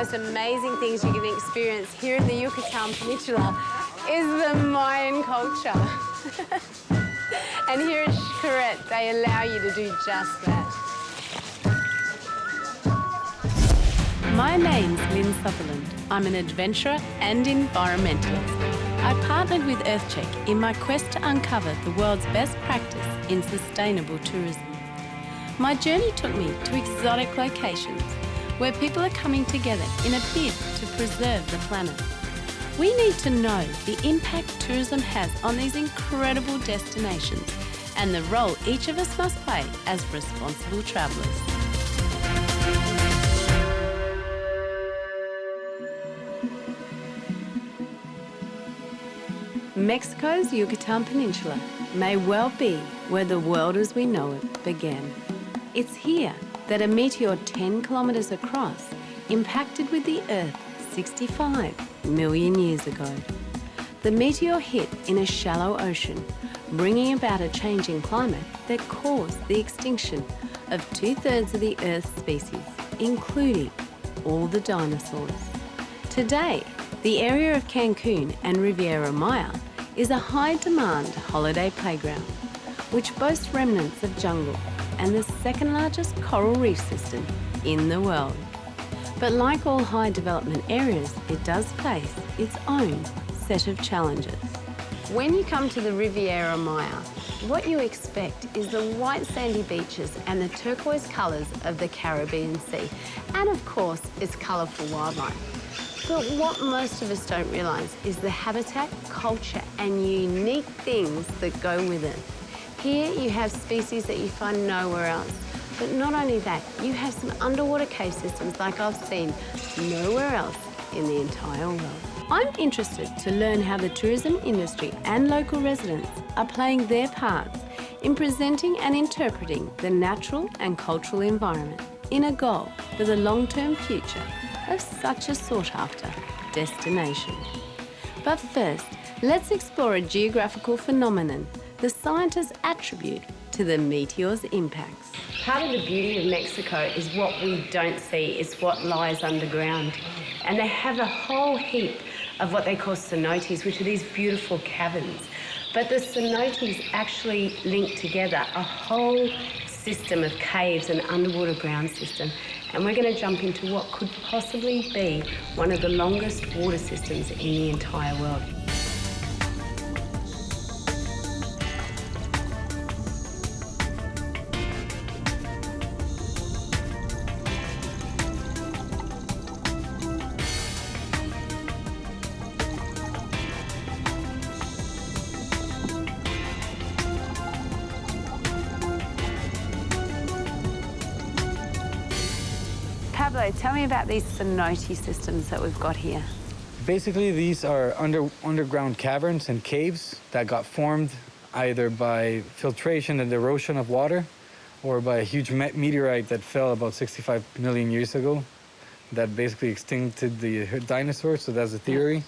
most amazing things you can experience here in the Yucatan Peninsula is the Mayan culture. And here at Xcaret, they allow you to do just that. My name's Lynn Sutherland. I'm an adventurer and environmentalist. I partnered with EarthCheck in my quest to uncover the world's best practice in sustainable tourism. My journey took me to exotic locations where people are coming together in a bid to preserve the planet. We need to know the impact tourism has on these incredible destinations and the role each of us must play as responsible travellers. Mexico's Yucatan Peninsula may well be where the world as we know it began. It's here that a meteor 10 kilometres across impacted with the Earth 65 million years ago. The meteor hit in a shallow ocean, bringing about a change in climate that caused the extinction of 2/3 of the Earth's species, including all the dinosaurs. Today, the area of Cancun and Riviera Maya is a high-demand holiday playground, which boasts remnants of jungle and the second largest coral reef system in the world. But like all high development areas, it does face its own set of challenges. When you come to the Riviera Maya, what you expect is the white sandy beaches and the turquoise colours of the Caribbean Sea, and of course, its colourful wildlife. But what most of us don't realise is the habitat, culture and unique things that go with it. Here you have species that you find nowhere else. But not only that, you have some underwater cave systems like I've seen nowhere else in the entire world. I'm interested to learn how the tourism industry and local residents are playing their parts in presenting and interpreting the natural and cultural environment in a goal for the long-term future of such a sought-after destination. But first, let's explore a geographical phenomenon the scientists attribute to the meteor's impacts. Part of the beauty of Mexico is what we don't see, it's what lies underground. And they have a whole heap of what they call cenotes, which are these beautiful caverns. But the cenotes actually link together a whole system of caves and underwater ground system. And we're going to jump into what could possibly be one of the longest water systems in the entire world. Pablo, tell me about these cenote systems that we've got here. Basically, these are underground caverns and caves that got formed either by filtration and erosion of water or by a huge meteorite that fell about 65 million years ago that basically extincted the dinosaurs, so that's the theory.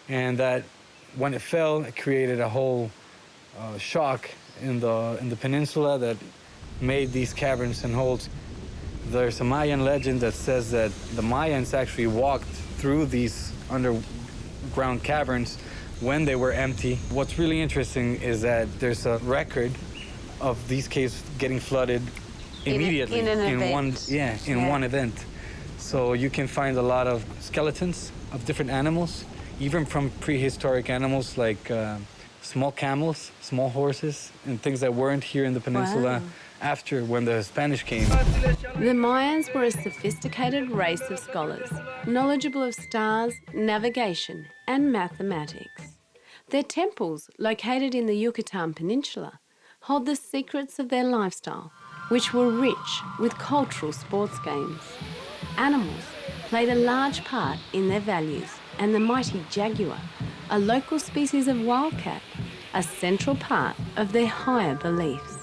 And that when it fell, it created a whole shock in the peninsula that made these caverns and holes. There's a Mayan legend that says that the Mayans actually walked through these underground caverns when they were empty. What's really interesting is that there's a record of these caves getting flooded immediately in one event. So you can find a lot of skeletons of different animals, even from prehistoric animals like small camels, small horses, and things that weren't here in the peninsula. Wow. After when the Spanish came. The Mayans were a sophisticated race of scholars, knowledgeable of stars, navigation and mathematics. Their temples, located in the Yucatan Peninsula, hold the secrets of their lifestyle, which were rich with cultural sports games. Animals played a large part in their values, and the mighty jaguar, a local species of wildcat, a central part of their higher beliefs.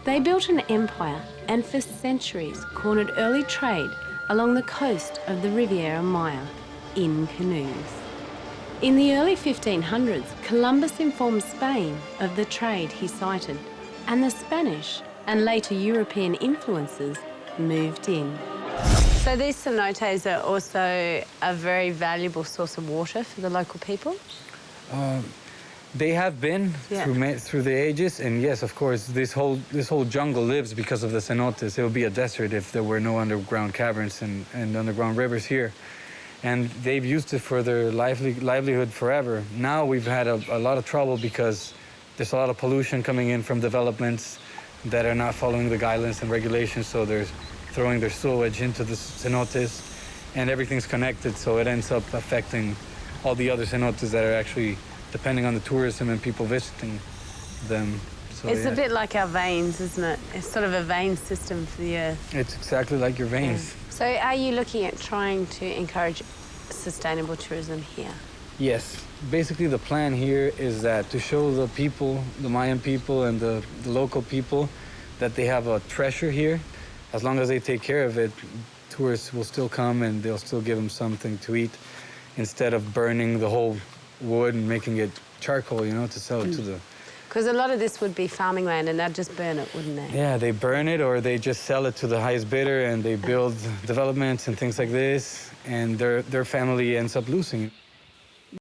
They built an empire and for centuries cornered early trade along the coast of the Riviera Maya in canoes. In the early 1500s, Columbus informed Spain of the trade he sighted, and the Spanish and later European influences moved in. So these cenotes are also a very valuable source of water for the local people? They have been through the ages, and yes, of course, this whole jungle lives because of the cenotes. It would be a desert if there were no underground caverns and underground rivers here. And they've used it for their livelihood forever. Now we've had a lot of trouble because there's a lot of pollution coming in from developments that are not following the guidelines and regulations, so they're throwing their sewage into the cenotes, and everything's connected, so it ends up affecting all the other cenotes that are actually depending on the tourism and people visiting them. So, it's a bit like our veins, isn't it? It's sort of a vein system for the Earth. It's exactly like your veins. Yeah. So are you looking at trying to encourage sustainable tourism here? Yes. Basically, the plan here is that to show the people, the Mayan people and the local people, that they have a treasure here. As long as they take care of it, tourists will still come and they'll still give them something to eat instead of burning the whole wood and making it charcoal, you know, to sell it to the... Because a lot of this would be farming land and they'd just burn it, wouldn't they? Yeah, they burn it or they just sell it to the highest bidder and they build developments and things like this, and their family ends up losing it.